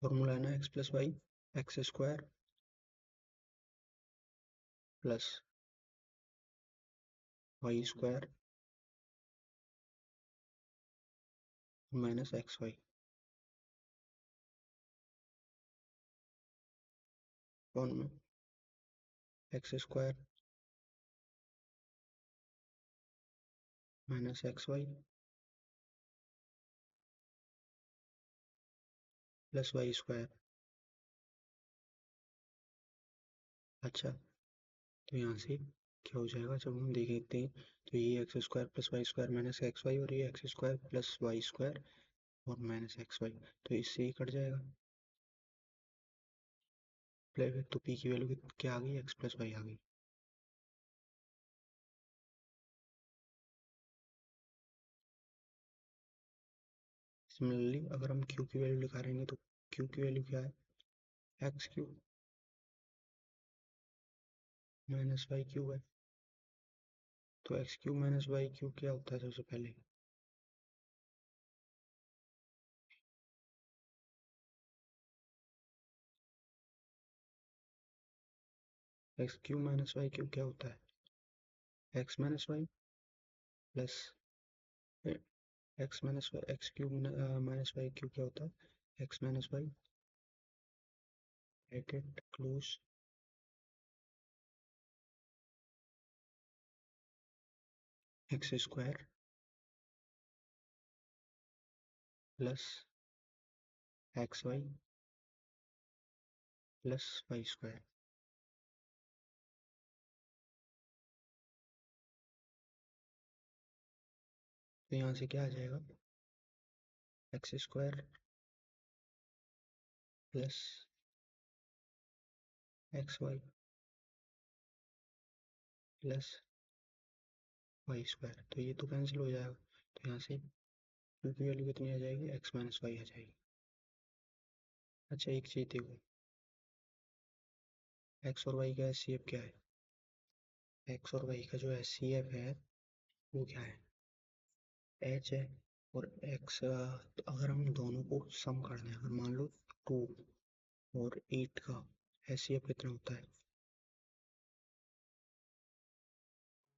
Formula है ना x plus Y x square plus Y square minus x y formula x square minus x Y plus Y square. अच्छा, तो यहाँ से क्या हो जाएगा जब हम देखते हैं, तो ये x square plus Y square minus x y और ये x square plus Y square और माइनस एक्स वाई, तो इससे ही कट जाएगा। तो पी की वैल्यू क्या आ गई, एक्स प्लस वाई आ गई। सिमिलरली अगर हम क्यू की वैल्यू निकालेंगे तो क्यू की वैल्यू क्या है, x cube minus y cube है। तो x cube minus y cube क्या होता है सबसे पहले, x cube minus y cube क्या होता है, x minus y plus x minus y x cube minus y cube क्या होता है, x minus y bracket close x square plus x Y plus Y square. तो यहाँ से क्या आ जाएगा, x square plus x Y plus Y square, तो ये तो कैंसिल हो जाएगा। तो यहाँ से क्यू की वैल्यू कितनी आ जाएगी, एक्स माइनस वाई आ जाएगी। अच्छा, एक चीज देखो, एक्स और वाई का एस सी एफ क्या है, एक्स और वाई का जो एस सी एफ है वो क्या है, एच है। और एक्स, तो अगर हम दोनों को सम कर दें, अगर मान लो 2 और 8 का एस सी एफ कितना होता है,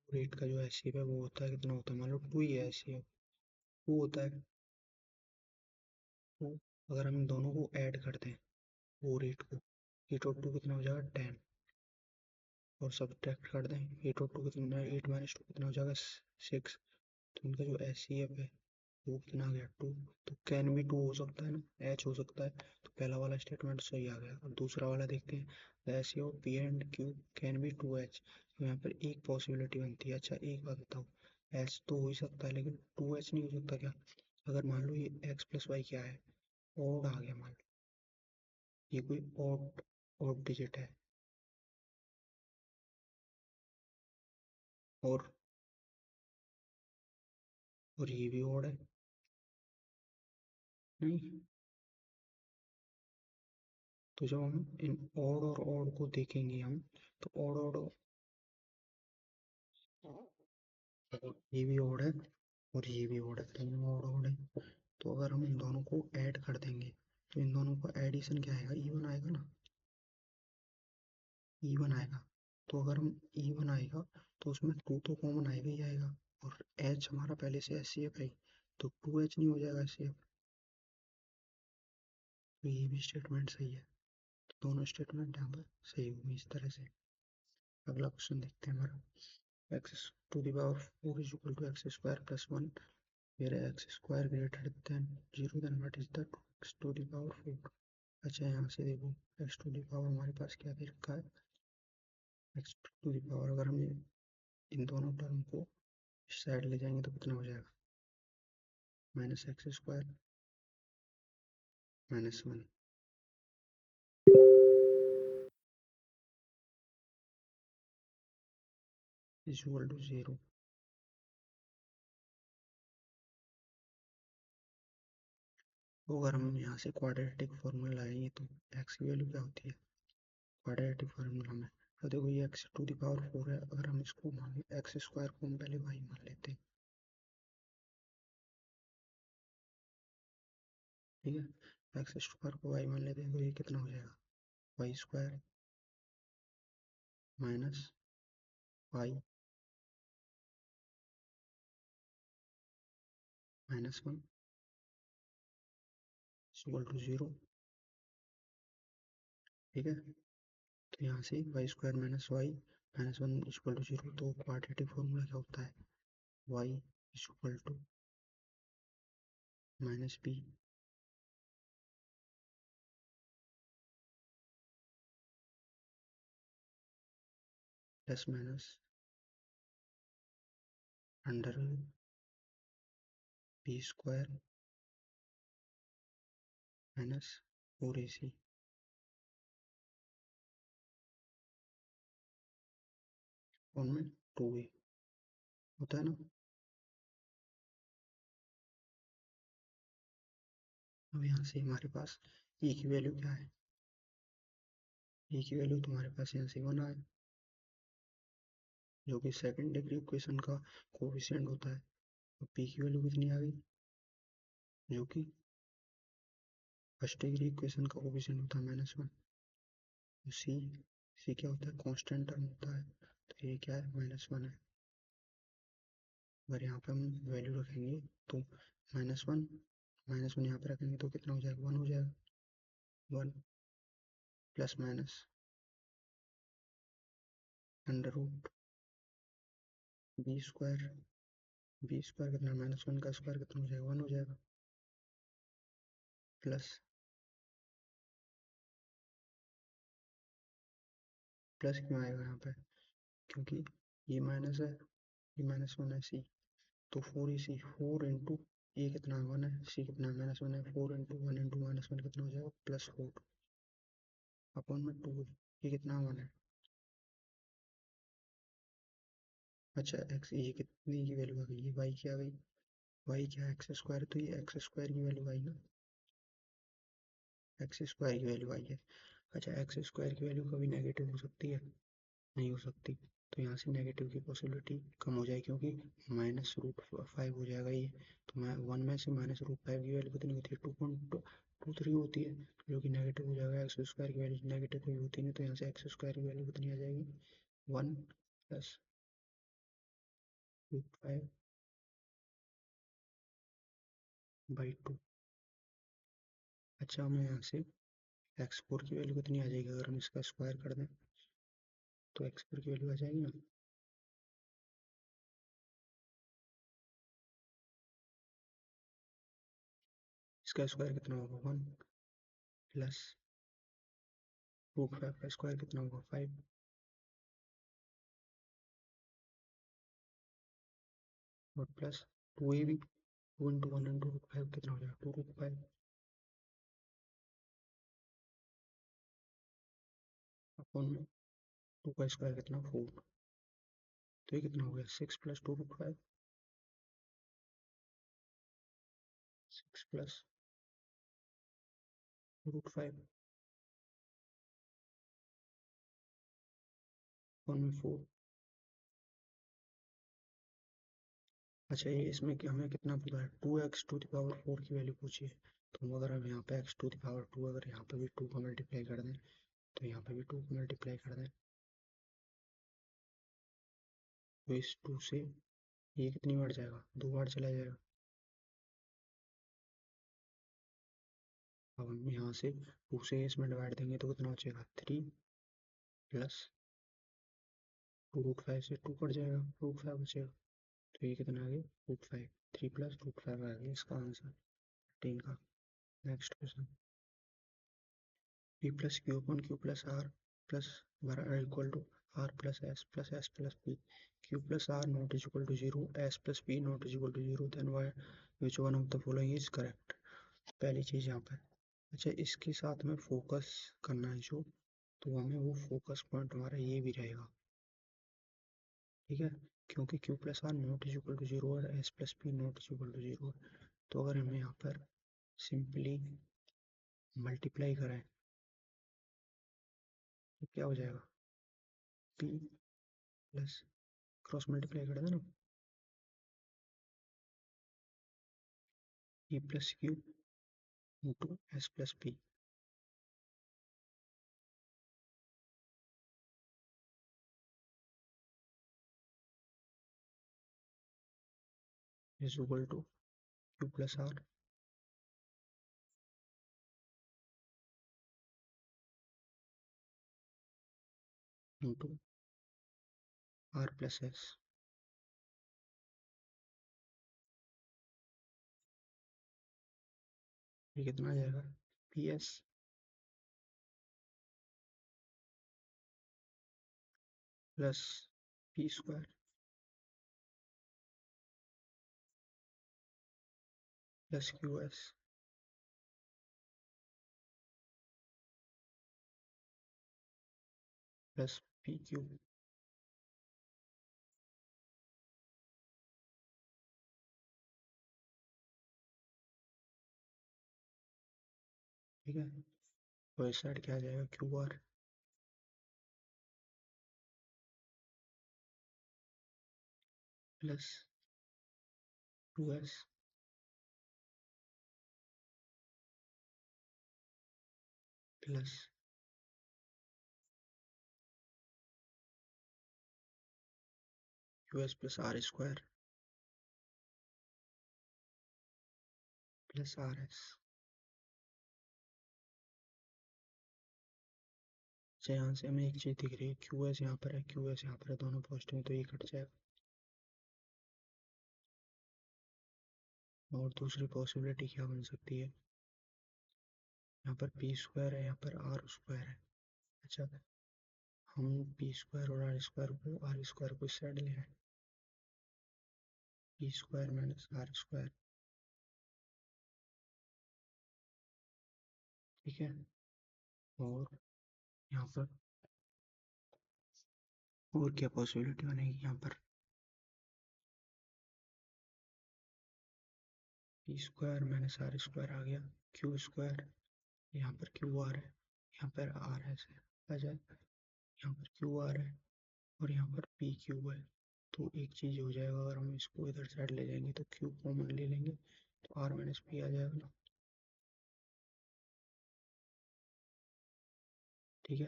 और 8 का जो एस सी एफ है वो होता है कितना होता है, मान लो 2 ही है एस सी एफ, 2 होता है। तो अगर हम दोनों को ऐड करते हैं और 8 को, 8 और 2 कितना हो जाएगा 10, और सब्ट्रैक्ट कर दें 8 और 2 कितना, 8 माइनस 2 कितना हो जाएगा 6। तो इनका जो एस सी एफ है वो कितना आ गया 2। तो कैन भी 2 हो सकता है ना, एच हो सकता है। तो पहला वाला स्टेटमेंट सही आ गया। अब दूसरा वाला देखते हैं, the s c of p and q can be 2h। तो यहाँ पर एक पॉसिबिलिटी बनती है। अच्छा, एक बात बताओ, एच तो हो ही सकता है लेकिन 2h नहीं हो सकता क्या, अगर मान लो ये एक्स प्लस वाई क्या है, ऑड आ गया, मान लो ये कोई ऑड ऑड डिजिट है, और ये भी ऑड है, नहीं। तो जब हम इन ऑड और ऑड को देखेंगे हम, तो ऑड ऑड, ये भी ऑड है और ये भी ऑड है, दोनों ऑड ऑड है। तो अगर हम इन दोनों को ऐड कर देंगे तो इन दोनों का एडिशन क्या आएगा, इवन आएगा ना, इवन आएगा। तो अगर हम इवन आएगा तो उसमें 2 तो कॉमन आएगा ही आएगा, और एच हमारा पहले से एस सी एफ है, तो 2h नहीं हो जाएगा एस सी एफ। तो ये भी स्टेटमेंट सही है। तो दोनों स्टेटमेंट यहाँ पर सही होंगे इस तरह से। अगला क्वेश्चन देखते हैं हमारा, x to the power 4 is equal to x square plus 1 where x square greater than 0, then what is the x to the power 4। अच्छा, यहाँ से देखो x to the power हमारे पास क्या दे रखा है, x to the power अगर हम इन दोनों टर्म को इस साइड ले जाएंगे तो कितना हो जाएगा, minus x square minus 1 is equal to 0। तो अगर हम यहाँ से क्वाड्रेटिक फॉर्मूला लाएंगे तो x की वैल्यू क्या होती है क्वाड्रेटिक फार्मूला में। तो देखो ये x टू द पावर 4 है, अगर हम इसको मान एक्स स्क्वायर को हम पहले y मान लेते हैं, ठीक है। एक्स स्क्वायर को वाई मान लेते हैं तो ये कितना हो जाएगा, y square minus y minus one equal to zero. ठीक है, तो यहाँ से y square minus y minus one equal to zero, तो क्वाड्रेटिक फॉर्मूला क्या होता है, y equal to minus B plus minus under b square minus four a c में टू ए होता है ना। अब यहाँ से हमारे पास e की वैल्यू क्या है, e की वैल्यू तुम्हारे पास यहाँ से वन आए, जो कि सेकंड डिग्री इक्वेशन का कोफिशिएंट होता है। तो p की वैल्यू कितनी आ गई, जो कि फर्स्ट डिग्री इक्वेशन का कोफिशिएंट होता है माइनस वन। सी सी क्या होता है, कांस्टेंट टर्म होता है, तो ये क्या है माइनस वन है। अगर यहाँ पे हम वैल्यू रखेंगे तो माइनस वन यहाँ पे रखेंगे तो कितना हो जाएगा, वन हो जाएगा, one plus minus under root b square कितना, माइनस वन का स्क्वायर कितना हो जाएगा, वन हो जाएगा, प्लस प्लस क्यों आएगा यहाँ पे, क्योंकि ये माइनस है, ये माइनस वन है सी, तो फोर ई सी, फोर इंटू ये कितना वन है, सी कितना माइनस वन है, फोर इंटू माइनस वन कितना हो जाएगा, प्लस फोर अपॉन में टू, ये कितना वन है। अच्छा एक्स, ये कितनी की वैल्यू आ गई, ये वाई की आ गई, वाई क्या एक्स स्क्वायर, तो ये एक्स स्क्वायर की वैल्यू आई ना, एक्स स्क्वायर की वैल्यू आई है। अच्छा एक्स स्क्वायर की वैल्यू कभी नेगेटिव हो सकती है, नहीं हो सकती, तो यहाँ से नेगेटिव की पॉसिबिलिटी कम हो जाएगी, क्योंकि माइनस रूट फाइव हो जाएगा ये, तो मैं वन में से माइनस रूट फाइव की वैल्यू कितनी होती है, 2.23 होती है, जो कि नेगेटिव हो जाएगा, एक्स स्क्वायर की वैल्यू नेगेटिव कोई होती नहीं, तो यहाँ से एक्स स्क्वायर की वैल्यू कितनी आ जाएगी, one plus root five by two. अच्छा हमें यहाँ से एक्स फोर की वैल्यू कितनी आ जाएगी, अगर हम इसका स्क्वायर कर दें तो एक्स फोर की वैल्यू आ जाएगी ना, इसका स्क्वायर कितना होगा, वन प्लस रूट फाइव का स्क्वायर कितना होगा, फाइव, और प्लस टू ए भी, two into one into root five कितना हो जाएगा, टू रूट फाइव, अपॉन में टू का स्क्वायर कितना, फोर, तो ये कितना हो गया, six plus two root five, six plus root five upon में फोर। अच्छा ये इसमें कि हमें कितना पता है, two x to the power four की वैल्यू पूछी है, तो अगर हम यहाँ पे x to the power two, अगर यहाँ पे भी टू को मल्टीप्लाई कर दें, तो यहाँ पे भी टू को मल्टीप्लाई कर दें, तो इस टू से ये कितनी बार जाएगा, दो बार चला जाएगा। अब हम यहाँ से टू से इसमें डिवाइड देंगे तो कितना बचेगा, three plus two root five से टू कट जाएगा, रूट फाइव बचेगा, तो ये कितना आ गया, root five, three plus root five आ गया इसका आंसर 10 का। Next question, P plus Q upon Q plus are plus बराबर equal to R plus S plus P, Q plus R not is equal to zero, S plus P not is equal to zero, then why which one of the following is correct. पहली चीज़ यहाँ पर, अच्छा इसके साथ में focus करना है जो, तो हमें वो फोकस पॉइंट हमारा ये भी रहेगा, ठीक है, क्योंकि Q plus R not is equal to zero और S plus P not is equal to zero, तो अगर हमें यहाँ पर सिंपली मल्टीप्लाई करें तो क्या हो जाएगा, पी प्लस क्रॉस मल्टीप्लाई कर देना, p plus q into s plus p is equal to q plus r into r plus s. ये कितना आ जाएगा p s plus p square plus q s plus P q. ठीक है, तो इस साइड क्या आ जाएगा q r plus two s plus q s plus r square plus r s. अच्छा, यहाँ से हमें एक चीज़ दिख रही है, क्यू एस यहाँ पर है, क्यू एस यहाँ पर है, दोनों पॉजिटिव तो ये कट जाएगा। और दूसरी पॉसिबिलिटी क्या बन सकती है, यहाँ पर पी स्क्वायर है, यहाँ पर आर स्क्वायर है। अच्छा, हम पी स्क्वायर और आर स्क्वायर को इस साइड ले आए, p square minus are square. ठीक है, और यहाँ पर और क्या पॉसिबिलिटी बनेगी, यहाँ पर P square minus are square आ गया, क्यू स्क्वायर, यहाँ पर क्यू आर है, यहाँ पर आर एस है, आ जाए, यहाँ पर क्यू आर है और यहाँ पर पी क्यू है। तो एक चीज़ हो जाएगा, अगर हम इसको इधर साइड ले जाएंगे तो क्यू कॉमन ले लेंगे तो आर माइनस पी आ जाएगा ना। ठीक है,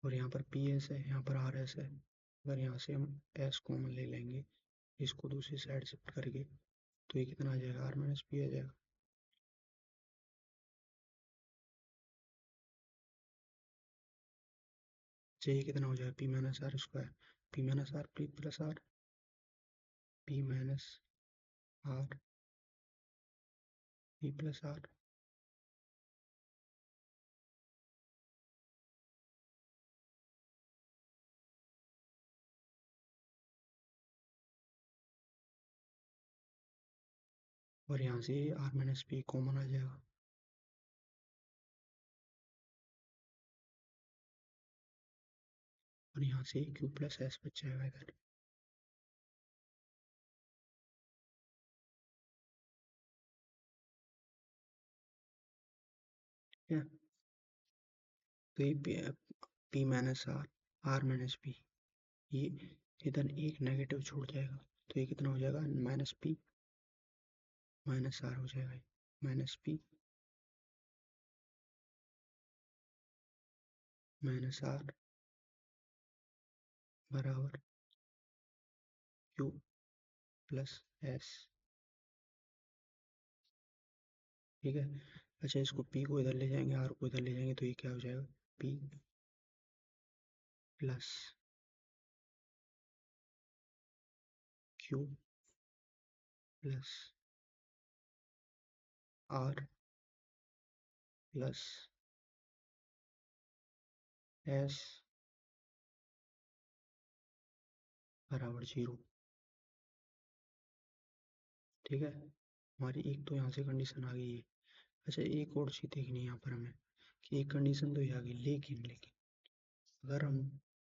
और यहाँ पर पी एस है, यहाँ पर आर एस है, अगर यहाँ से हम एस कॉमन ले लेंगे इसको दूसरी साइड शिफ्ट करके तो ये कितना आ जाएगा आर माइनस पी आ जाएगा। चाहिए कितना हो जाएगा p minus are square, p minus r p plus r, p minus r p plus r. और यहाँ से आर माइनस पी कॉमन आ जाएगा, और यहाँ से क्यू प्लस एस बच जाएगा इधर। ठीक है, तो ये p minus r r minus p, ये इधर एक नेगेटिव छूट जाएगा तो ये कितना हो जाएगा माइनस पी माइनस आर हो जाएगा, माइनस पी माइनस आर बराबर क्यू प्लस एस। ठीक है, अच्छा इसको पी को इधर ले जाएंगे, आर को इधर ले जाएंगे तो ये क्या हो जाएगा p plus q plus are plus s बराबर जीरो। ठीक है, हमारी एक तो यहाँ से कंडीशन आ गई है। अच्छा, एक और चीज़ देखनी है यहाँ पर हमें कि एक कंडीशन तो ये आ गई, लेकिन लेकिन अगर हम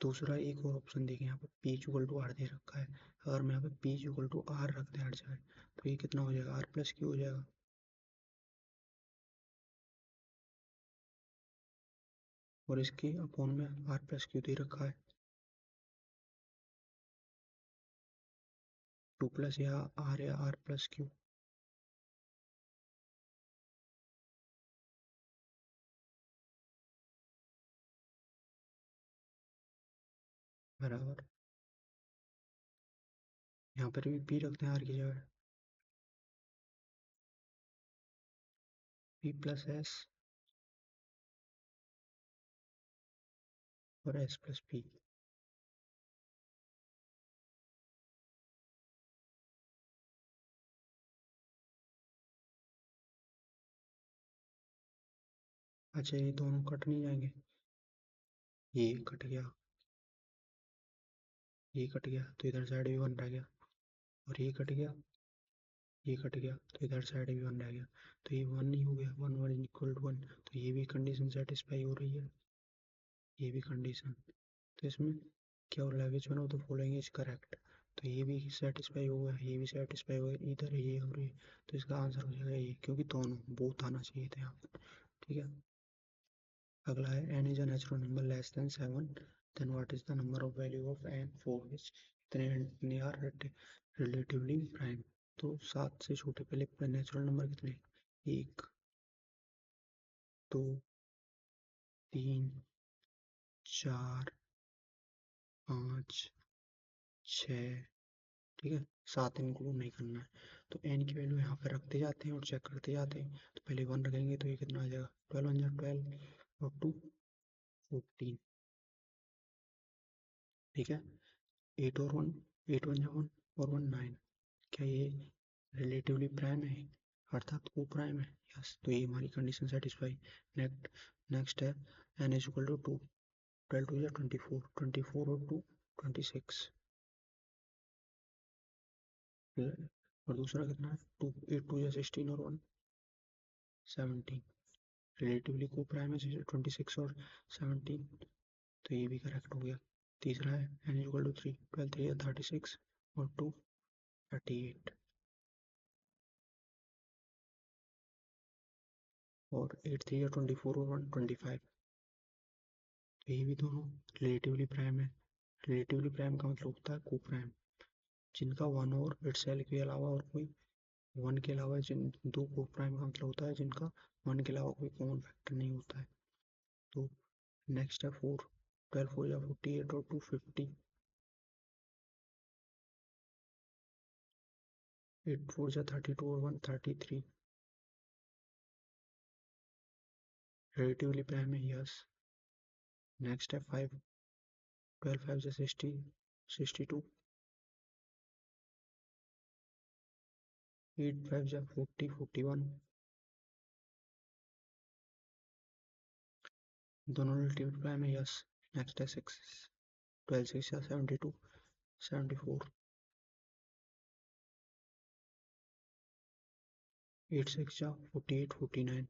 दूसरा एक और ऑप्शन देखें, यहाँ पर पी इक्वल टू आर दे रखा है, अगर मैं यहाँ पे पी इक्वल टू आर रख दे हर जगह तो ये कितना हो जाएगा आर प्लस क्यू हो जाएगा। और इसके अपोन में आर प्लस क्यू दे रखा है, टू प्लस या आर प्लस क्यू बराबर, यहाँ पर भी पी रखते हैं आर की जगह, पी प्लस एस और एस प्लस पी। अच्छा ये दोनों कट नहीं जाएंगे, ये कट गया, ये कट गया तो इधर साइड भी वन रह गया, और ये कट गया, ये कट गया तो इधर साइड भी वन रह गया, तो ये वन नहीं हो गया, one one equal to one, तो ये भी कंडीशन सेटिस्फाई हो रही है, ये भी कंडीशन। तो इसमें क्या हो रहा है, which one of the following is correct, तो ये भी सेटिस्फाई हो गया, ये भी सेटिस्फाई हो गया, इधर ये हो रही है, तो इसका आंसर हो जाएगा ये, क्योंकि दोनों बोथ आना चाहिए था यहाँ पर। ठीक है, अगला है n is a natural number less than 7, then what is the number of value of n for which इतने आर रिलेटिवली प्राइम। तो 7 से छोटे पहले नेचुरल नंबर कितने, 1 2 3 4 5 6, ठीक है, 7 इंक्लूड नहीं करना है। तो n की वैल्यू यहाँ पर रखते जाते हैं और चेक करते जाते हैं, तो पहले 1 रखेंगे तो ये कितना आ जाएगा, 12 वन जा 12 और 2 14, ठीक है, 8 और 1, 8 वन जा 1 और 1 9, क्या ये रिलेटिवली प्राइम है, अर्थात को प्राइम है, यस, तो ये हमारी कंडीशन सेटिस्फाई। नेक्स्ट नेक्स्ट है n is equal to 2, 12 to या 24, 24 और 2 26, और दूसरा कितना है 2, 8 टू या 16 और 1 17, रिलेटिवली को प्राइम है 26 और 17, तो ये भी करेक्ट हो गया। तीसरा है n इक्वल टू 3, 12 3 या 36 और 2 38, और 8 3 या 24 और 1 25, तो ये भी दोनों रिलेटिवली प्राइम है। रिलेटिवली प्राइम का मतलब होता है को प्राइम, जिनका वन और इटसेल्फ के अलावा और कोई, वन के अलावा जिन दो को प्राइम का मतलब होता है जिनका वन के अलावा कोई कॉमन फैक्टर नहीं होता है। तो नेक्स्ट है 4, 12 4 या 48 और 2 50, 8 4 या 32 और 1 33, रिलेटिवली प्राइम है, यस। नेक्स्ट है 5, 12 5 या 60 62, 8 5 या 40 41, दोनों रिलेटिवली प्राइम है, यस। नेक्स्ट है 6, 12 6 या 72 74, 8 6 या 48 49,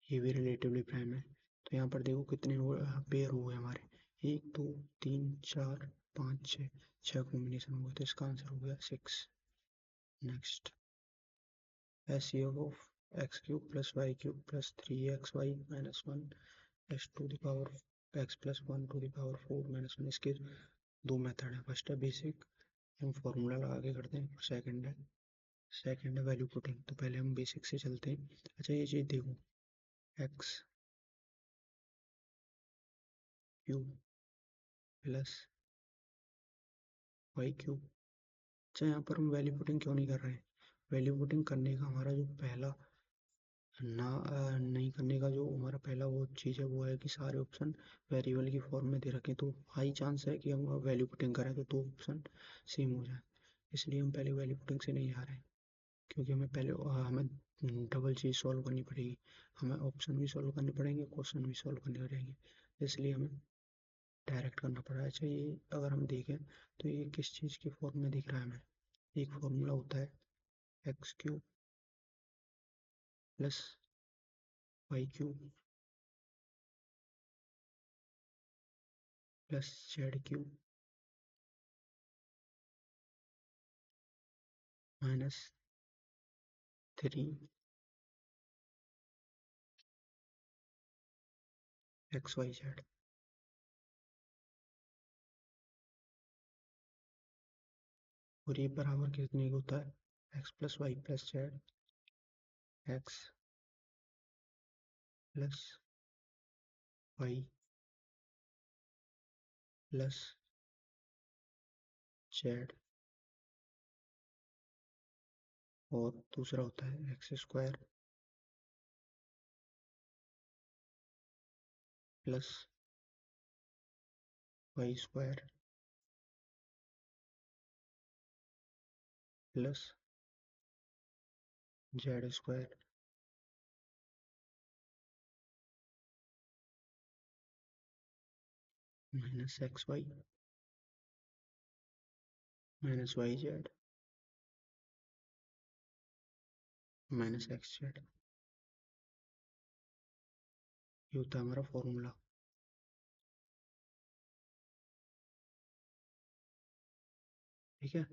ये भी रिलेटिवली प्राइम है। तो यहाँ पर देखो कितने पेयर हुए हमारे, 1 2 3 4 5 6, 6 कॉम्बिनेशन हुए, तो इसका आंसर हो गया 6। Next, s c of x cube plus y cube plus 3xy minus 1 s to the power x plus 1 to the power 4 minus 1, इसके दो मेथड है, फर्स्ट है बेसिक, हम फॉर्मूला लगा के करते हैं, और सेकंड है वैल्यू पुटिंग। तो पहले हम बेसिक से चलते हैं। अच्छा ये चीज़ देखो, x cube plus y cube, अच्छा यहाँ पर हम वैल्यू पुटिंग क्यों नहीं कर रहे हैं, वैल्यू पुटिंग करने का हमारा जो पहला नहीं करने का जो हमारा पहला वो चीज़ है वो है कि सारे ऑप्शन वेरिएबल की फॉर्म में दे रखें, तो हाई चांस है कि हम वैल्यू पुटिंग करें तो दो ऑप्शन सेम हो जाए, इसलिए हम पहले वैल्यू पुटिंग से नहीं जा रहे हैं, क्योंकि हमें पहले हमें डबल चीज़ सॉल्व करनी पड़ेगी, हमें ऑप्शन भी सॉल्व करने पड़ेंगे, क्वेश्चन भी सॉल्व करने पड़ेंगे, इसलिए हमें डायरेक्ट करना पड़ा है। अच्छा ये अगर हम देखें तो ये किस चीज़ की फॉर्म में दिख रहा है हमें, एक फॉर्मूला होता है x cube plus y cube plus z cube minus 3 XYZ। और ये बराबर कितने का होता है, x plus y plus z, x plus y plus z, और दूसरा होता है x square plus Y square plus z square minus x y minus y z minus x z. ये होता है हमारा फॉर्मूला। ठीक है,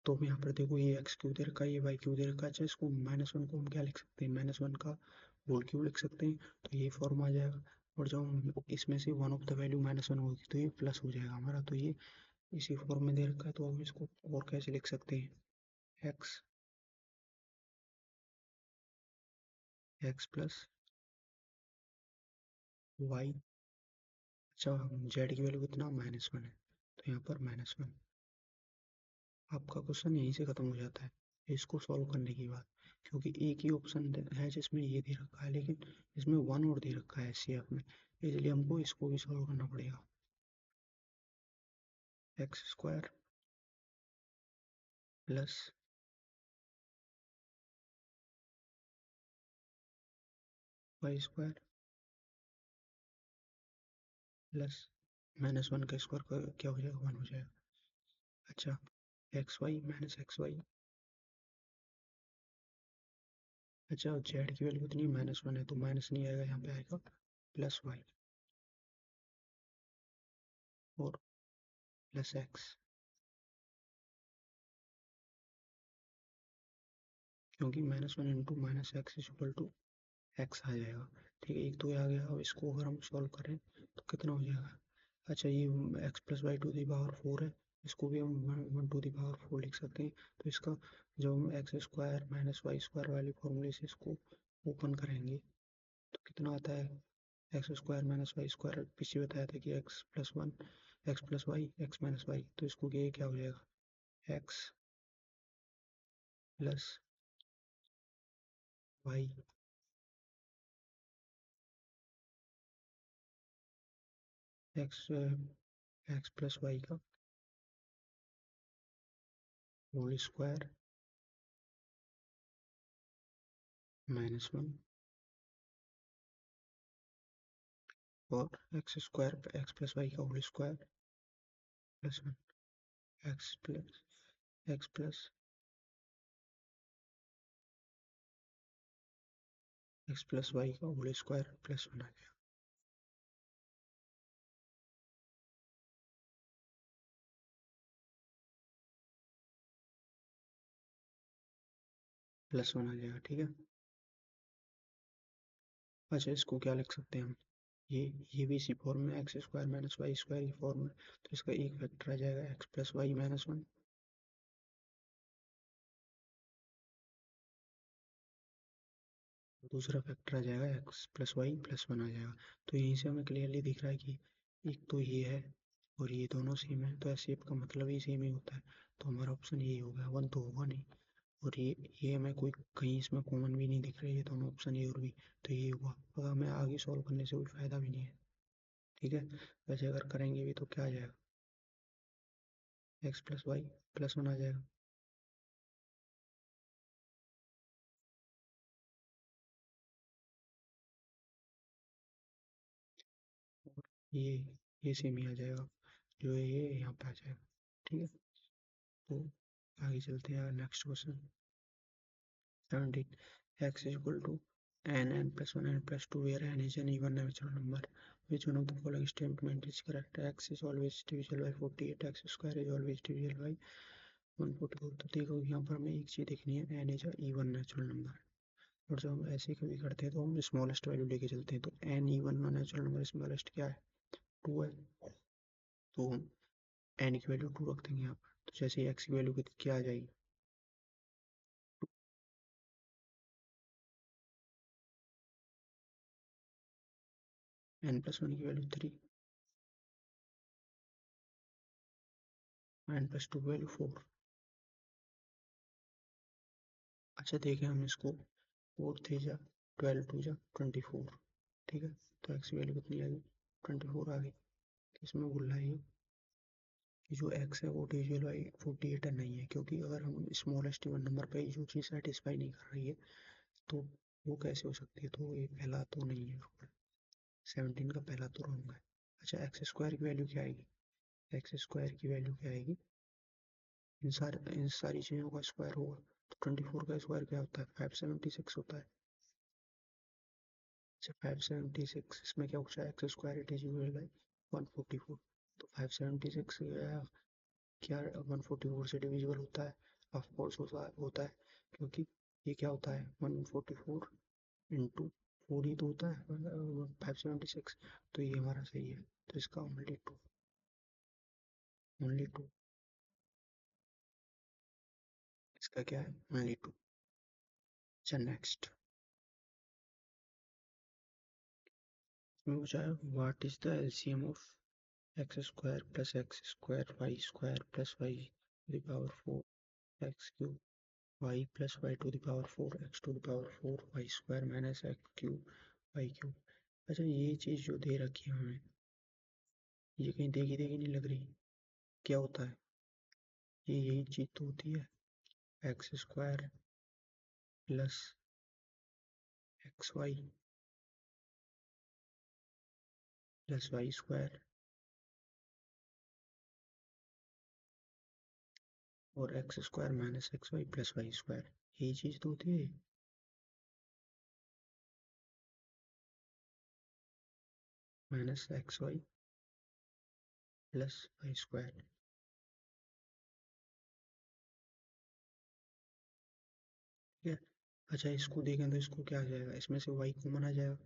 तो अब यहाँ पर देखो ये एक्स क्यू दे रखा है, ये वाई क्यू दे रखा है। अच्छा, इसको -1 को हम क्या लिख सकते हैं, -1 का होल क्यूब लिख सकते हैं, तो ये फॉर्म आ जाएगा। और जब हम इसमें से वन ऑफ द वैल्यू -1 होगी तो ये प्लस हो जाएगा हमारा। तो ये इसी फॉर्म में दे रखा है, तो हम इसको और कैसे लिख सकते हैं, एक्स एक्स प्लस वाई। अच्छा, जेड की वैल्यू कितना, -1 है, तो यहाँ पर -1। आपका क्वेश्चन यहीं से खत्म हो जाता है इसको सॉल्व करने की बात, क्योंकि एक ही ऑप्शन है जिसमें ये दे रखा है, लेकिन इसमें वन और दे रखा है एचसीएफ में, इसलिए हमको इसको भी सॉल्व करना पड़ेगा। X square plus Y square plus -1 का स्क्वायर क्या हो जाएगा, 1 हो जाएगा। अच्छा, x y minus x Y. अच्छा, जेड की वैल्यू कितनी, -1 है, तो माइनस नहीं आएगा, यहाँ पे आएगा प्लस वाई और प्लस एक्स, क्योंकि -1 into minus X is equal to X आ जाएगा। ठीक है, एक तो ये आ गया। अब इसको अगर हम सॉल्व करें तो कितना हो जाएगा। अच्छा, ये x plus y to the power 4 है, इसको भी हम 1 टू दी पावर 4 लिख सकते हैं। तो इसका जब हम x square minus Y square वाले फॉर्मूले से इसको ओपन करेंगे तो कितना आता है, x square minus Y square, पीछे बताया था कि x+1 X plus Y X minus Y, तो इसको ये क्या हो जाएगा, X plus Y X X plus Y का होल स्क्वायर -1 और x square X plus Y का whole square +1, X plus X plus X plus Y का होल स्क्वायर +1 आ गया। +1 आ जाएगा। ठीक है, अच्छा इसको क्या लिख सकते हैं हम, ये भी इसी फॉर्म में, x square minus Y square ये फॉर्म में, तो इसका एक फैक्टर आ जाएगा एक्स प्लस वाई -1, दूसरा फैक्टर आ जाएगा एक्स प्लस वाई +1 आ जाएगा। तो यहीं से हमें क्लियरली दिख रहा है कि एक तो ये है और ये दोनों सेम है, तो ऐसे का मतलब ही सेम ही होता है, तो हमारा ऑप्शन ये हो गया, 1 तो होगा नहीं। और ये हमें कोई कहीं इसमें कॉमन भी नहीं दिख रही है, दोनों ऑप्शन ये और भी, तो ये हुआ। अगर हमें आगे सॉल्व करने से कोई फायदा भी नहीं है। ठीक है, वैसे अगर करेंगे भी तो क्या आ जाएगा, एक्स प्लस वाई +1 आ जाएगा। और ये सेम ही आ जाएगा, जो है ये यहाँ पे आ जाएगा। ठीक है, तो आगे चलते हैं next question. 17 x is equal to n plus 1 n plus 2 where n is an even natural number, which one of the following statement is correct, x is always divisible by 48, x square is always divisible by 144। तो देखो यहाँ पर हमें एक चीज़ देखनी है, n is even natural number, और जब हम ऐसे कभी करते हैं तो हम स्मॉलेस्ट वैल्यू लेके चलते हैं, तो n even natural number smallest क्या है, 2 है, तो हम n की वैल्यू 2 रख देंगे यहाँ पर। तो जैसे ही एक्स की वैल्यू क्या आ जाएगी, n+1 की वैल्यू 3, n+2 की वैल्यू 4। अच्छा देखें हम इसको, 4 3 जा 12 2 जा 24, ठीक है। तो एक्स की वैल्यू कितनी आ गई, 24 आ गई। तो इसमें बोल रहा है ये जो एक्स है वो डिविजिबल बाई 48 नहीं है, क्योंकि अगर हम स्मॉलेस्ट इवन नंबर पे जो चीज़ सेटिस्फाई नहीं कर रही है तो वो कैसे हो सकती है। तो ये पहला तो नहीं है, 17 का पहला तो रॉन्ग है। अच्छा एक्स स्क्वायर की वैल्यू क्या आएगी, एक्स स्क्वायर की वैल्यू क्या आएगी, इन सारी चीज़ों का स्क्वायर होगा। तो 24 का स्क्वायर क्या होता है, 576 होता है। अच्छा 576 इसमें क्या पूछा है, एक्स स्क्वायर डिविजिबल बाई 144। तो 576 क्या 144 से डिविजिबल होता है, ऑफ कोर्स होता है, क्योंकि ये क्या होता है 144 इंटू 4 ही तो होता है 576। तो ये हमारा सही है, तो इसका ओनली टू, इसका क्या है ओनली 2। अच्छा नेक्स्ट इसमें पूछा है what is the LCM of x square plus x square y square plus y to the power 4 x cube y plus y to the power 4 x to the power 4 y square minus x cube y cube. अच्छा ये चीज़ जो दे रखी है हमें, ये कहीं देखी देखी नहीं लग रही, क्या होता है, ये यही चीज़ तो होती है, x square plus x Y plus Y square और x square minus x Y plus Y square, यही चीज़ तो होती है। Minus x Y plus Y square, ठीक है। अच्छा इसको देखें तो इसको क्या आ जाएगा, इसमें से वाई कॉमन आ जाएगा,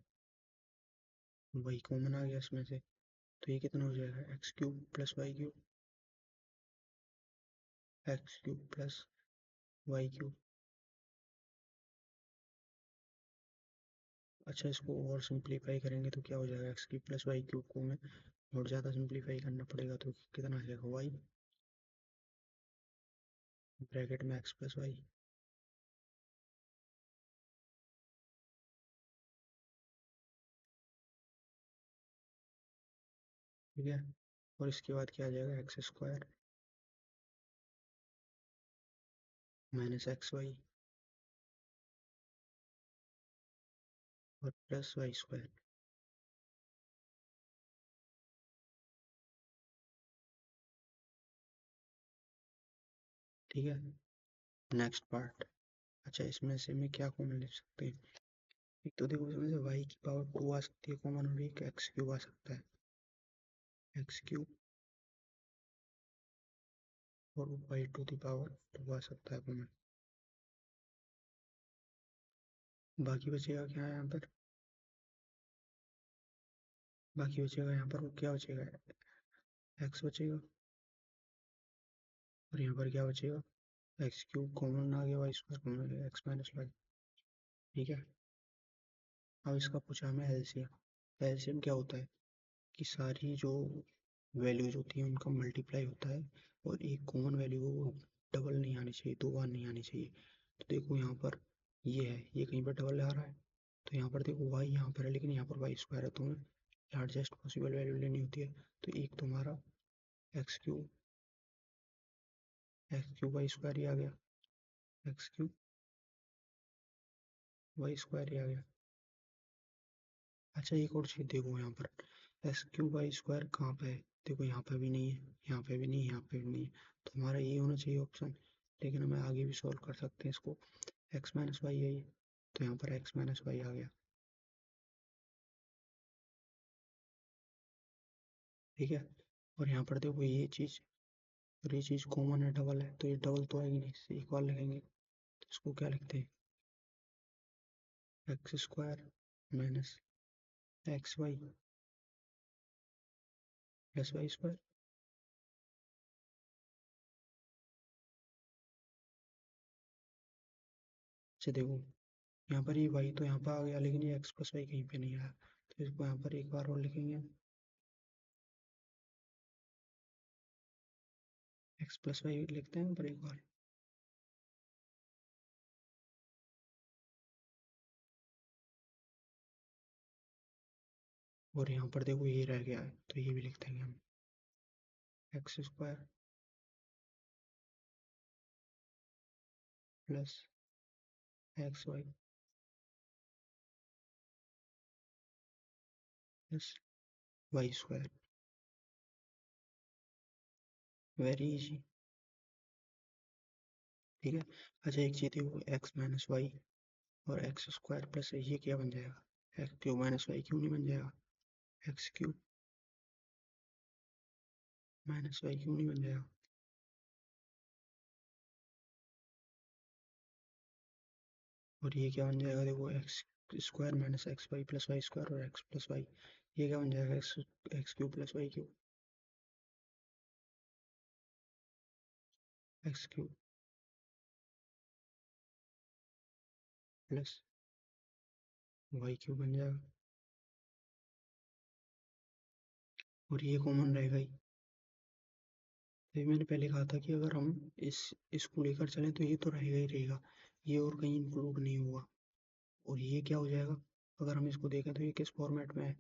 वाई कॉमन आ गया इसमें से, तो ये कितना हो जाएगा x cube plus y cube, x cube plus y cube. अच्छा इसको और सिंप्लीफाई करेंगे तो क्या हो जाएगा, x cube plus y cube को हमें और ज़्यादा सिंप्लीफाई करना पड़ेगा, तो कितना आ जाएगा वाई ब्रैकेट में एक्स प्लस वाई, ठीक है। और इसके बाद क्या आ जाएगा x square minus x y और प्लस वाई स्क्वायर, ठीक है। नेक्स्ट पार्ट, अच्छा इसमें से मैं क्या कॉमन ले सकते हैं, एक तो देखो इसमें से वाई की पावर 2 आ सकती है कॉमन, और एक एक्स क्यूब आ सकता है, एक्स क्यूब और वाई टू द पावर 2 आ सकता है कॉमन। बाकी बचेगा क्या है यहाँ पर, बाकी बचेगा यहाँ पर वो क्या बचेगा, एक्स बचेगा, और यहाँ पर क्या बचेगा, एक्स क्यूब कॉमन आ गया, वाई स्क्वायर कॉमन आ गया, एक्स माइनस वाई, ठीक है। अब इसका पूछा हमें एलसीएम, एलसीएम क्या होता है कि सारी जो वैल्यूज होती हैं उनका मल्टीप्लाई होता है, और एक कॉमन वैल्यू वो डबल नहीं आनी चाहिए, 2 बार नहीं आनी चाहिए। तो देखो यहाँ पर ये है, ये कहीं पर डबल आ रहा है, तो यहाँ पर देखो वाई यहाँ पर है लेकिन यहाँ पर वाई स्क्वायर है, तो हमें लार्जेस्ट पॉसिबल वैल्यू लेनी होती है। तो एक तुम्हारा एक्स क्यूब वाई स्क्वायर ही आ गया, एक्स क्यूब वाई स्क्वायर ही आ गया। अच्छा एक और चीज़ देखो यहाँ पर, एक्स क्यूब वाई स्क्वायर कहाँ पे है, देखो यहाँ पे भी नहीं है, यहाँ पे भी नहीं है, यहाँ पे भी नहीं है, तो हमारा ये होना चाहिए ऑप्शन। लेकिन हमें आगे भी सॉल्व कर सकते हैं इसको, एक्स माइनस वाई है ये, तो यहाँ पर एक्स माइनस वाई आ गया, ठीक है। और यहाँ पर देखो ये चीज़ और ये चीज़ कॉमन है, डबल है, तो ये डबल तो आएगी नहीं, इससे इक्वल लिखेंगे, तो इसको क्या लिखते हैं, x square minus x Y plus Y square, अच्छा देखो, यहाँ पर ये वाई तो यहाँ पर आ गया, लेकिन ये एक्स प्लस वाई कहीं पे नहीं आया, तो इसको यहाँ पर एक बार और लिखेंगे, एक्स प्लस वाई लिखते हैं यहाँ पर एक बार। और यहाँ पर देखो ये रह गया है, तो ये भी लिख देंगे हम, x square plus x Y plus Y square. Very easy. ठीक है। अच्छा एक चीज़ देखो, एक्स माइनस वाई और एक्स स्क्वायर प्लस ये क्या बन जाएगा, एक्स क्यूब माइनस वाई क्यों नहीं बन जाएगा, एक्स क्यूब माइनस वाई क्यों नहीं बन जाएगा। और ये क्या बन जाएगा, देखो x square minus x Y plus Y square और एक्स प्लस वाई, ये क्या बन जाएगा, x x cube plus y cube, x cube plus y cube बन जाएगा। और ये कॉमन रहेगा ही। तो मैंने पहले कहा था कि अगर हम इस इसको लेकर चलें तो ये तो रहेगा ही रहेगा, ये और कहीं इंक्लूड नहीं होगा। और ये क्या हो जाएगा, अगर हम इसको देखें तो ये किस फॉर्मेट में है,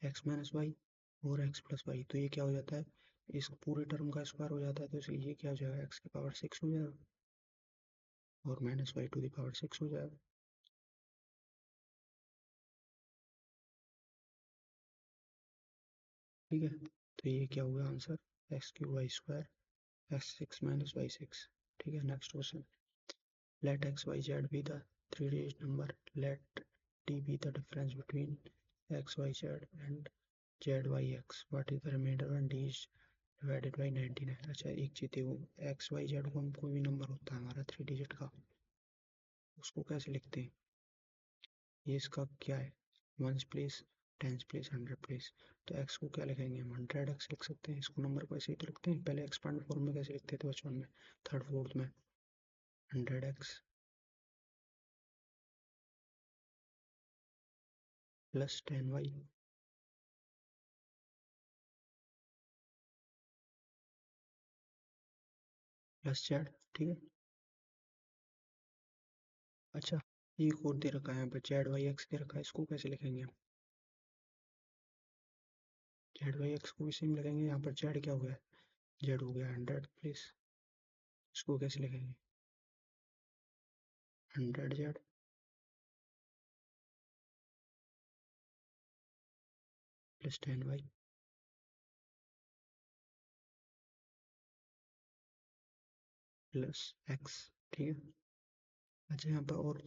एक्स माइनस वाई और एक्स प्लस वाई, तो ये क्या हो जाता है, इस पूरे टर्म का स्क्वायर हो जाता है, तो इसलिए ये क्या हो जाएगा, एक्स की पावर 6 हो जाएगा और minus y to the power 6 हो जाएगा। ठीक है, तो ये क्या होगा answer, x q y square x 6 minus y 6। ठीक है, next question, let x y z be the three-digit number, let t be the difference between x y z and z y x, what is the remainder when d is divided by 99। अच्छा एक चीज देखो, x Y Z को हम कोई भी number होता है हमारा 3 डिजिट का, उसको कैसे लिखते हैं, ये इसका क्या है, ones place, tens place, hundred place, तो एक्स को क्या लिखेंगे हम, 100x लिख सकते हैं, इसको नंबर को ऐसे ही तो लिखते हैं, पहले एक्सपांड फॉर्म में कैसे लिखते थे बचपन में, थर्ड फोर्थ में, 100x plus 10y plus Z. ठीक है। अच्छा ये कोड दे रखा है यहाँ पे, जेड वाई एक्स दे रखा है, इसको कैसे लिखेंगे हम, जेड वाई एक्स को भी सेम लिखेंगे, यहाँ पर जेड क्या हो गया, जेड हो गया 100 प्लस, इसको कैसे लिखेंगे, 100 z plus 10 y plus x. ठीक है। अच्छा यहाँ पर और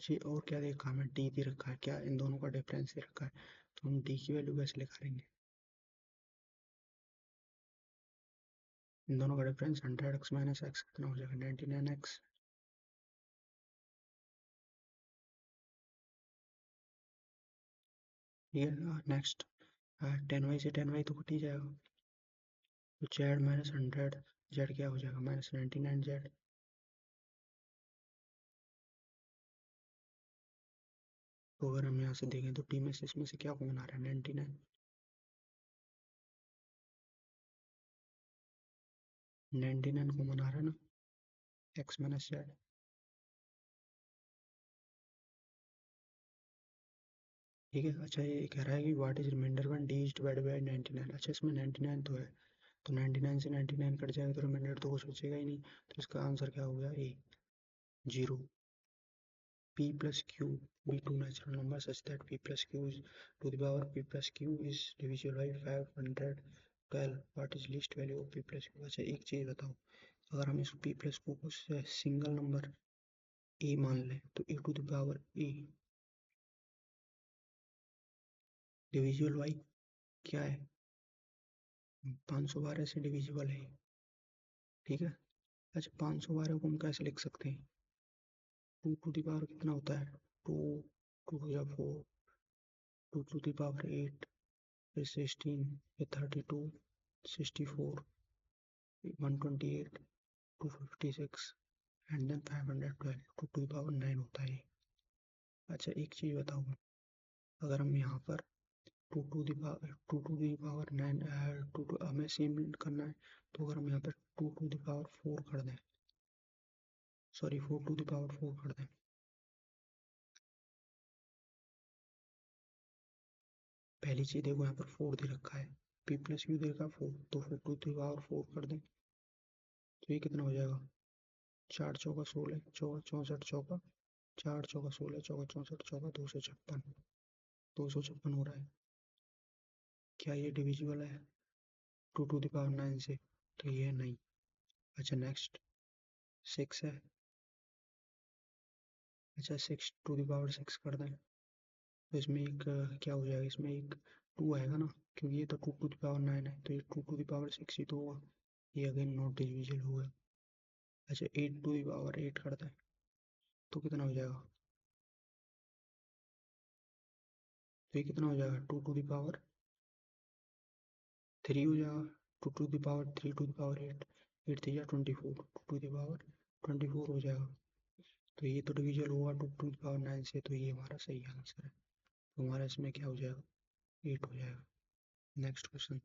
क्या दे रखा है, हमें डी दे रखा है, क्या इन दोनों का डिफरेंस दे रखा है, तो हम डी की वैल्यू कैसे निकालेंगे, इन दोनों का डिफरेंस 100x माइनस एक्स कितना हो जाएगा, 99x। ठीक है। नेक्स्ट, 10y से 10y तो कट ही जाएगा, तो जेड माइनस 100 जेड क्या हो जाएगा, माइनस 99 जेड। तो अगर हम यहाँ से देखें तो टी में से इसमें से क्या कॉमन आ रहा है, 99, 99 कॉमन आ रहा है ना, एक्स माइनस जेड। ठीक है। अच्छा ये कह रहा है कि what is reminder one d is divided by 99। अच्छा इसमें 99 तो है, तो 99 से 99 कट जाएगा तो रिमाइंडर तो कुछ बचेगा ही नहीं, तो इसका आंसर क्या हो गया, ए, zero. p plus q be two natural numbers such that p plus q is to the power p plus q is divisible by 512, what is least value of p plus q। अच्छा एक चीज बताओ, अगर हम इस p plus q को single number a मान लें तो a to the power a divisible by क्या है, 512 से डिविजिबल है। ठीक है। अच्छा 512 को हम कैसे लिख सकते हैं, टू टू द पावर कितना होता है, टू, टू टू या four, two to the power 8, फिर 16, फिर 32, 64, 128, 256 and then 512, two to the power 9 होता है। अच्छा एक चीज़ बताओ, अगर हम यहाँ पर two to the power nine two two हमें सेम करना है, तो अगर हम यहाँ पर 2 to the power 4 कर दें, सॉरी 4 to the power 4 कर दें, पहली चीज़ देखो यहाँ पर 4 दे रखा है, p प्लस क्यू दे रखा है 4, तो 4 to the power 4 कर दें, तो ये कितना हो जाएगा, 4 चौका 16, चौका 64 चौका, 4 चौका 16 चौका 64 चौका 256 हो रहा है। क्या ये डिविजिबल है 2 to the power 9 से? तो ये नहीं। अच्छा नेक्स्ट 6 है, अच्छा 6 to the power 6 कर दें, तो इसमें एक क्या हो जाएगा, इसमें एक 2 आएगा ना, क्योंकि ये तो 2 to the power 9 है, तो ये 2 to the power 6 ही तो होगा, ये अगेन नॉट डिविजिबल होगा। अच्छा 8 to the power 8 कर दें, तो कितना हो जाएगा, तो ये कितना हो जाएगा 2 to the power 3 हो जाएगा, 2 to the power 3 to the power 8, 8 3 जा 24, 2 to the power 24 हो जाएगा, तो ये तो डिविजल होगा 2 to the power 9 से, तो ये हमारा सही आंसर है, तो हमारा इसमें क्या हो जाएगा, 8 हो जाएगा। Next question,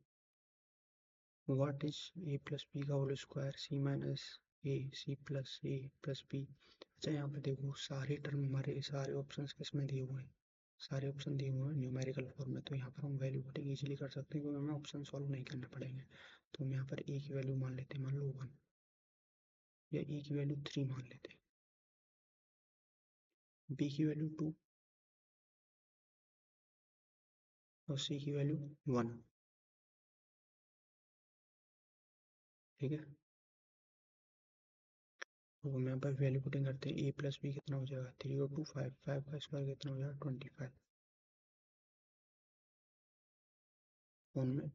what is a plus b का whole square c minus a c plus a plus b. अच्छा यहाँ पे देखो सारे टर्म हमारे सारे ऑप्शंस किस में दिए हुए हैं, सारे ऑप्शन दिए हुए हैं न्यूमेरिकल फॉर्म में, तो यहाँ पर हम वैल्यू पुटिंग इजीली कर सकते हैं, क्योंकि हमें ऑप्शन सॉल्व नहीं करने पड़ेंगे। तो हम यहाँ पर ए की वैल्यू मान लेते हैं, मान लो 1, या ए की वैल्यू 3 मान लेते हैं, बी की वैल्यू 2 और सी की वैल्यू 1। ठीक है, तो हम यहाँ पर वैल्यू पुटिंग करते हैं, ए प्लस बी कितना हो जाएगा 3 और 2 5, 5 का स्क्वायर कितना हो जाएगा 25। उनमें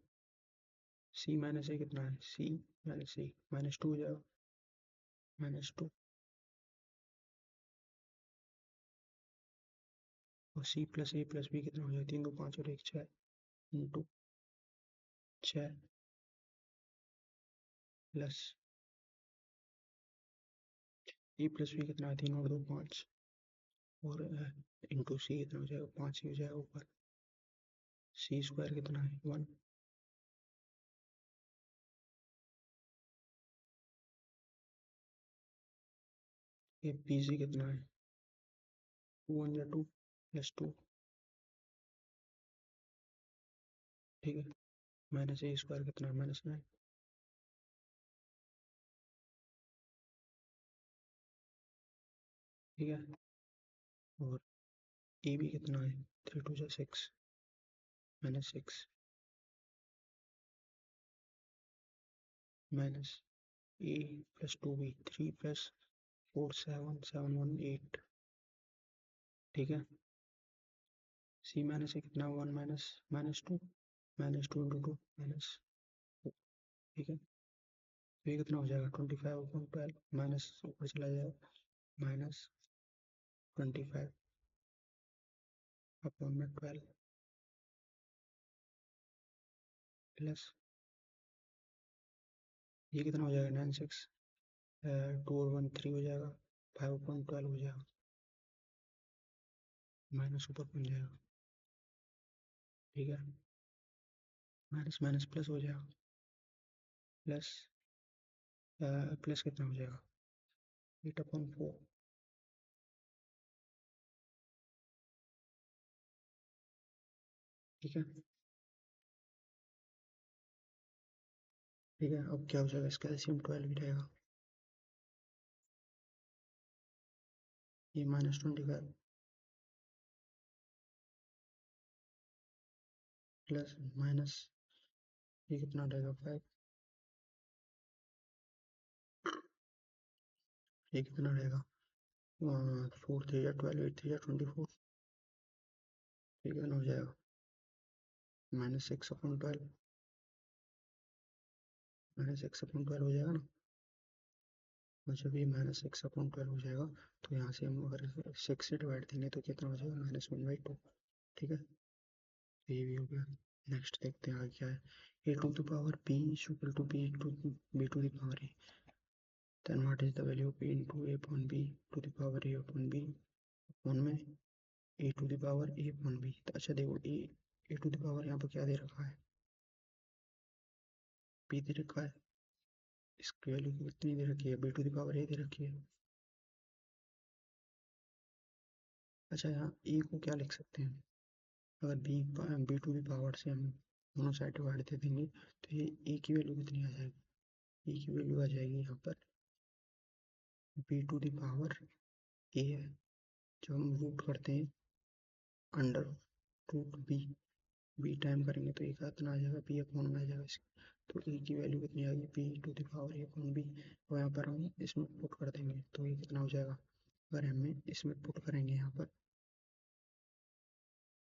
सी माइनस ए कितना है, सी -2 हो जाएगा, -2, और सी प्लस ए प्लस बी कितना हो जाएगा 3 2 5 और 1 6, into 6 plus a plus B कितना है 3 और 2 5, और इंटू सी कितना हो जाएगा 5 ही हो जाएगा ऊपर, सी स्क्वायर कितना है 1, ये पी सी कितना है 2 1 जा 2 प्लस 2, ठीक है, माइनस ए स्क्वायर कितना है -9, ठीक है, और ए भी कितना है 3 2 जा 6 -6 माइनस ए प्लस 2 बी 3 प्लस 4 7 7 1 8, ठीक है, सी माइनस ए कितना 1 -2 -2 इंटू 2 माइनस, ठीक है, तो ये कितना हो जाएगा 25/12 माइनस ऊपर चला जाएगा -25/12 प्लस ये कितना हो जाएगा 9 6, 2 और 1 3 हो जाएगा, 5/12 हो जाएगा, माइनस ऊपर बन जाएगा, ठीक है, माइनस माइनस प्लस हो जाएगा, प्लस प्लस कितना हो जाएगा 8/4, ठीक है, ठीक है, अब क्या हो जाएगा इसका एलसीएम 12 ही रहेगा, ये -25 प्लस माइनस ये कितना रहेगा 5, ये कितना रहेगा 4 3 या 12 8 3 या 24, ये कितना हो जाएगा -6/12, -6/12 हो जाएगा ना, और जब ये -6/12 हो जाएगा, तो यहाँ से हम अगर 6 से डिवाइड देंगे तो कितना हो जाएगा -1/2, ठीक है, तो ये भी हो गया। नेक्स्ट देखते हैं आगे क्या है, a to the power b is equal to b to the power a, then what is the value of a into a upon b to the power a upon b, upon में A to the power A upon B. तो अच्छा देखो ए to the power यहाँ पर क्या दे रखा है, B दे रखा है, इसकी वैल्यू कितनी दे रखी है, बी टू द पावर ए दे रखी है। अच्छा यहाँ ए को क्या लिख सकते हैं, अगर बी टू द पावर से हम दोनों साइड डिवाइड दे देंगे तो ये ए की वैल्यू कितनी आ जाएगी, ए की वैल्यू आ जाएगी यहाँ पर b to the power a है, जब हम रूट करते हैं under root b, b time करेंगे तो ए का इतना आ जाएगा, बी अपॉन में आ जाएगा इसकी। तो ए की वैल्यू कितनी आएगी, b to the power A upon b, और यहाँ पर हम इसमें पुट कर देंगे तो ये कितना हो जाएगा, अगर हमें इसमें पुट करेंगे यहाँ पर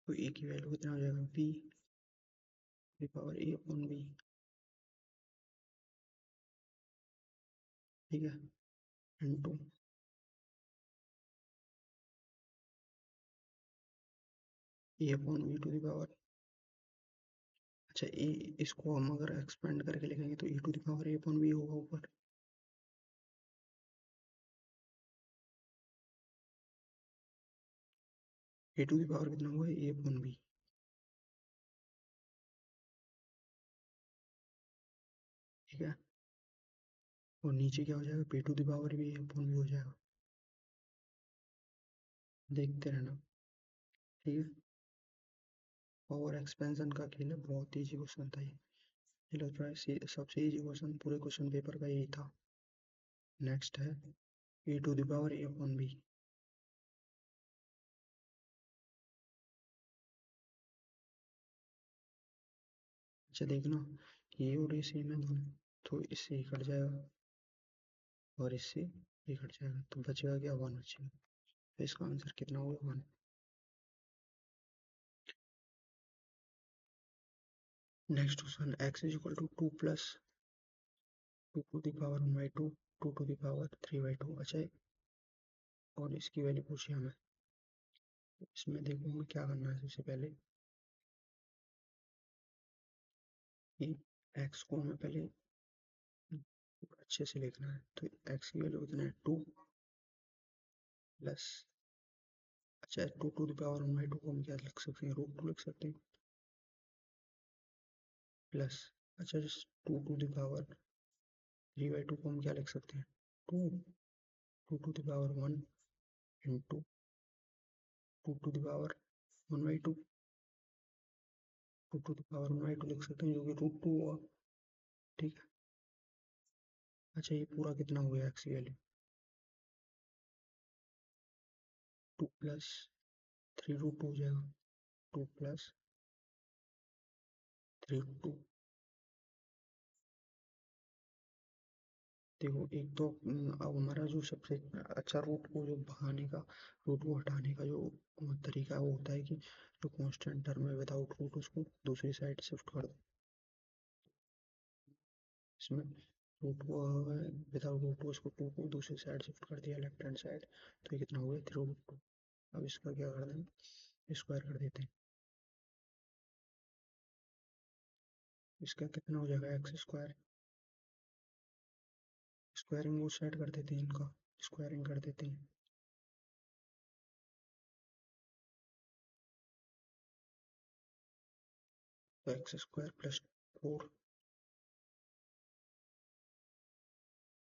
तो ए की वैल्यू कितना हो जाएगा, B to the power A upon B. ठीक है, into A upon B to the power. अच्छा ए, इसको हम अगर एक्सपेंड करके लिखेंगे तो A to the power A upon B होगा ऊपर। ए टू द पावर कितना हुआ, ए अपॉन बी। ठीक है, और नीचे क्या हो जाएगा, पी टू द पावर भी ए अपॉन बी हो जाएगा। देखते रहना। ठीक है, पावर एक्सपेंशन का खेल है, बहुत ईजी क्वेश्चन था ये। चलो ट्राई, सबसे ईजी क्वेश्चन पूरे क्वेश्चन पेपर का यही था। नेक्स्ट है A to the power A upon B. अच्छा देखना, ये और ये सेम है दोनों, तो इससे ये कट जाएगा और इससे ये कट जाएगा, तो बचेगा क्या, वन बचेगा। तो इसका आंसर कितना होगा, one. Next question, x is equal to two plus two to the power one by two, two to the power three by two. अच्छा, और इसकी वैल्यू पूछी हमें, इसमें देखो हमें क्या करना है, सबसे पहले कि एक्स को हमें पहले अच्छे से लिखना है। तो एक्स की वैल्यू कितना है, टू प्लस, अच्छा two to the power one by two को हम क्या लिख सकते हैं, रूट टू लिख सकते हैं, प्लस, अच्छा two to the power three by two को हम क्या लिख सकते हैं, two, two to the power one into two to the power one by two, two to the power one by two लिख सकते हैं जो कि रूट टू हुआ। ठीक है, अच्छा ये पूरा कितना हो गया एक्स की value, two plus three root two हो जाएगा, two plus three root two. देखो एक तो अब हमारा जो सबसे अच्छा रूट को जो भगाने का, रूट को हटाने का जो तरीका वो होता है कि जो कांस्टेंट टर्म है विदाउट रूट उसको दूसरी साइड शिफ्ट कर दो। इसमें रूट को विदाउट रूट को उसको टू को दूसरी साइड शिफ्ट कर दिया लेफ्ट हैंड साइड, तो ये कितना हो गया, थ्री रूट टू। अब इसका क्या कर दें, स्क्वायर कर देते हैं, इसका कितना हो जाएगा, एक्स स्क्वायर, स्क्वायरिंग वो साइड कर देते हैं, इनका स्क्वायरिंग कर देते हैं। तो एक्स स्क्वायर प्लस फोर,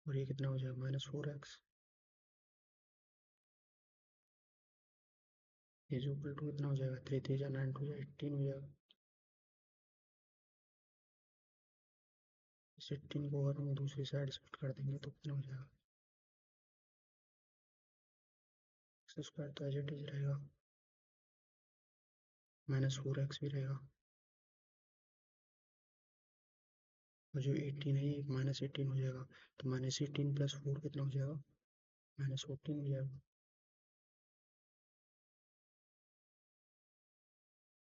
और ये कितना हो जाएगा, माइनस फोर एक्स। ये जो इक्वल टू कितना हो जाएगा, थ्री थ्री जा नाइन टू जा एट्टीन हो जाएगा। इस एट्टीन को अगर हम दूसरी साइड शिफ्ट कर देंगे तो कितना हो जाएगा, एक्स स्क्वायर तो एज इट इज रहेगा, माइनस फोर एक्स भी रहेगा, और जो एटीन है ये माइनस एटीन हो जाएगा, तो माइनस एटीन प्लस फोर कितना हो जाएगा, माइनस फोर्टीन हो जाएगा।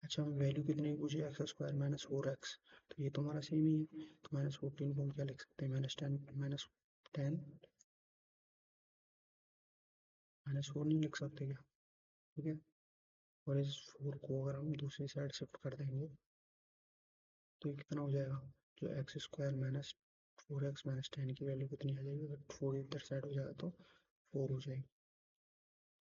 अच्छा हम वैल्यू कितनी पूछी, x square minus four x, तो ये तो हमारा सेम ही है, तो माइनस फोर्टीन को हम क्या लिख सकते हैं, minus ten, minus ten, minus four नहीं लिख सकते क्या। ठीक है, और इस फोर को अगर हम दूसरी साइड शिफ्ट कर देंगे तो ये कितना हो जाएगा, जो x square minus four x minus ten की वैल्यू कितनी आ जाएगी, अगर फोर इधर साइड हो जाएगा तो फोर हो जाएगी।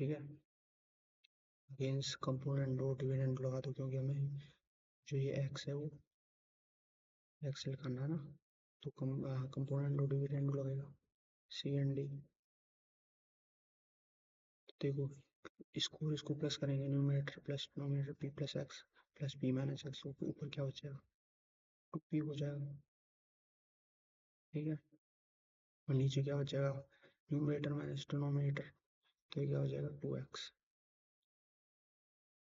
ठीक है। अगेंस्ट कंपोनेंट रो डिविडेंड लगा दो, क्योंकि हमें जो ये एक्स है वो एक्सेल करना है ना, तो कंपोनेंट रो डिविडेंड लगेगा सी एंड डी। तो देखो इसको प्लस करेंगे, numerator plus denominator P plus X plus P minus x, ऊपर क्या हो जाएगा, टू पी हो जाएगा। ठीक है, और नीचे क्या हो जाएगा, न्यूमरेटर माइनस डिनोमिनेटर, तो क्या हो जाएगा टू एक्स।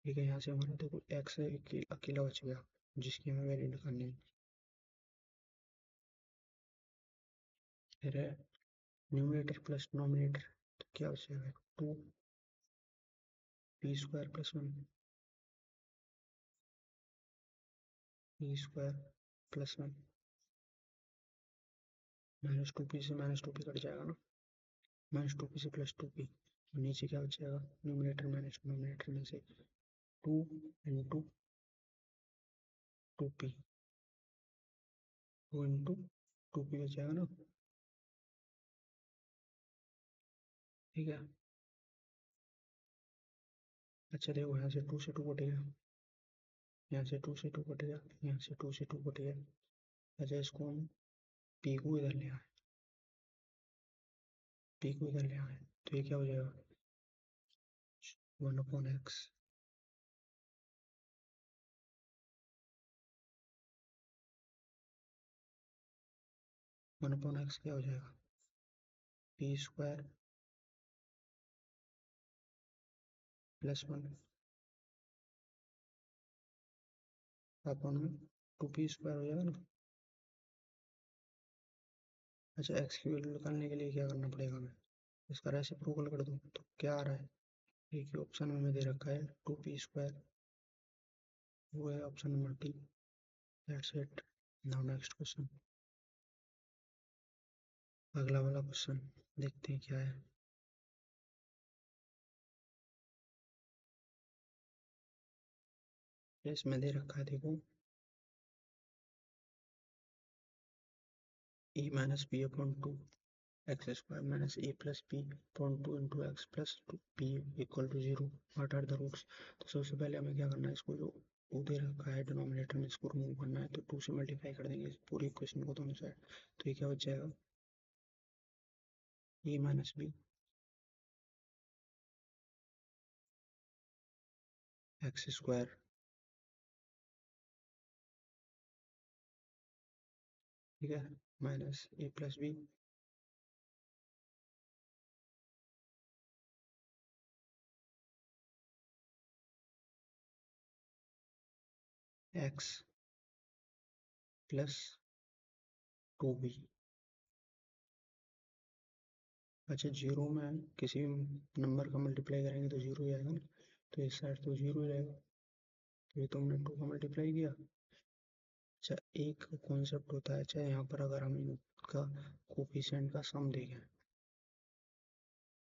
ठीक है, यहाँ से हमारा देखो एक्स है अकेला बच गया जिसकी हमें वैल्यू निकालनी है। फिर है न्यूमरेटर प्लस डिनोमिनेटर, तो क्या हो जाएगा two p square plus one p square plus one, minus two p से माइनस टू पी कट जाएगा ना, माइनस टू पी से प्लस टू पी, नीचे क्या हो जाएगा, न्यूमरेटर माइनस डिनोमिनेटर में से two into two p, two into two p हो जाएगा ना। ठीक है, अच्छा देखो यहाँ से टू से टू कटेगा, यहाँ से टू से टू कटेगा, यहाँ से टू से टू कटेगा। अच्छा इसको हम पी को इधर ले आए, पी को इधर ले आए, तो ये क्या हो जाएगा, one upon x, one upon x क्या हो जाएगा, P square plus one upon में टू पी स्क्वायर हो जाएगा ना। अच्छा एक्स की वैल्यू निकालने के लिए क्या करना पड़ेगा हमें, इसका रेसिप्रोकल कर दूँ तो क्या आ रहा है, एक ही ऑप्शन में दे रखा है टू पी स्क्वायर, वो है option number D. That's it. Now next question, अगला वाला क्वेश्चन देखते हैं क्या है। इसमें दे रखा है देखो, e minus b upon two x square minus A plus b upon two into x plus two p equal to zero, what are the roots. तो सबसे पहले हमें क्या करना है, इसको जो ओ दे रखा है डिनोमिनेटर में इसको रिमूव करना है, तो टू से मल्टीप्लाई कर देंगे इस पूरी इक्वेशन को दोनों साइड, तो ये क्या हो जाएगा, A minus B X square, ठीक है, माइनस ए plus B X plus two B. अच्छा जीरो में किसी नंबर का मल्टीप्लाई करेंगे तो जीरो ही आएगा ना, तो इस साइड तो जीरो ही रहेगा, तो ये तो हमने टू का मल्टीप्लाई किया। अच्छा एक कॉन्सेप्ट होता है, चाहे यहाँ पर अगर हम इनका कोफिशिएंट का सम देखें,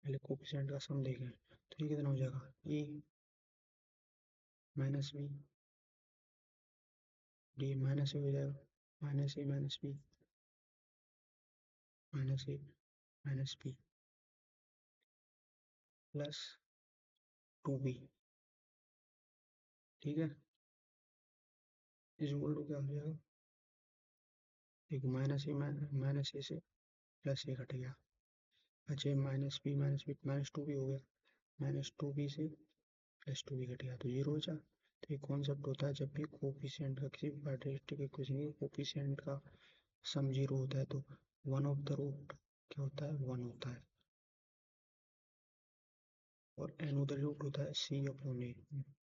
पहले कोफिशिएंट का सम देखें, तो ये कितना हो जाएगा, A minus B, D minus A हो जाएगा, minus A minus B minus A minus B plus two B. ठीक है, इस इक्वल टू क्या हो जाएगा, देखो माइनस ए से प्लस ए कट गया। अच्छा minus B minus two b हो गया, माइनस टू बी से प्लस टू बी कट गया तो जीरो हो जा। तो ये कॉन्सेप्ट होता है, जब भी कोफिशिएंट का किसी भी क्वाड्रेटिक इक्वेशन के कोफिशिएंट का सम जीरो होता है तो वन ऑफ द रूट क्या होता है, वन होता है, और एन उधर रूट होता है सी अपॉन ए,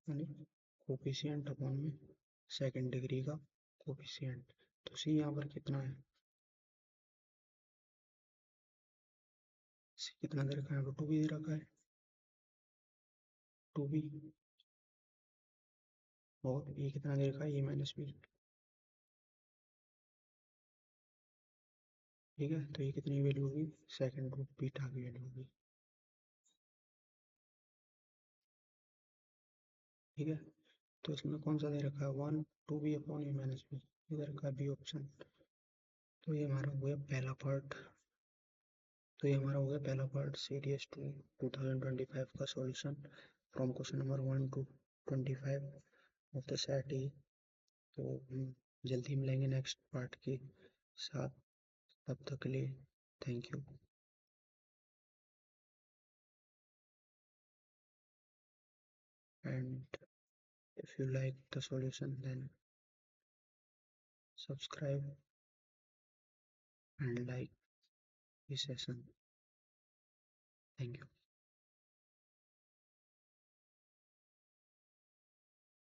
यानी कोफिशिएंट अपॉन में सेकंड डिग्री का कोफिशिएंट। तो सी यहाँ पर कितना है, सी कितना दे रखा है, टू बी दे रखा है, टू बी, और ए कितना दे रखा है, ए माइनस बी। ठीक है, तो ये कितनी वैल्यू होगी, सेकंड रूट बीटा की वैल्यू होगी। ठीक है, तो इसमें कौन सा दे रखा है, one to be upon A minus B, इधर का बी ऑप्शन। तो ये हमारा हो गया पहला पार्ट। तो ये हमारा हो गया पहला पार्ट CDS2 2025 का solution from question number 1 to 25 of the set ई। तो जल्दी मिलेंगे नेक्स्ट पार्ट के साथ, तब तक के लिए thank you. And if you like the solution, then subscribe and like this session. Thank you.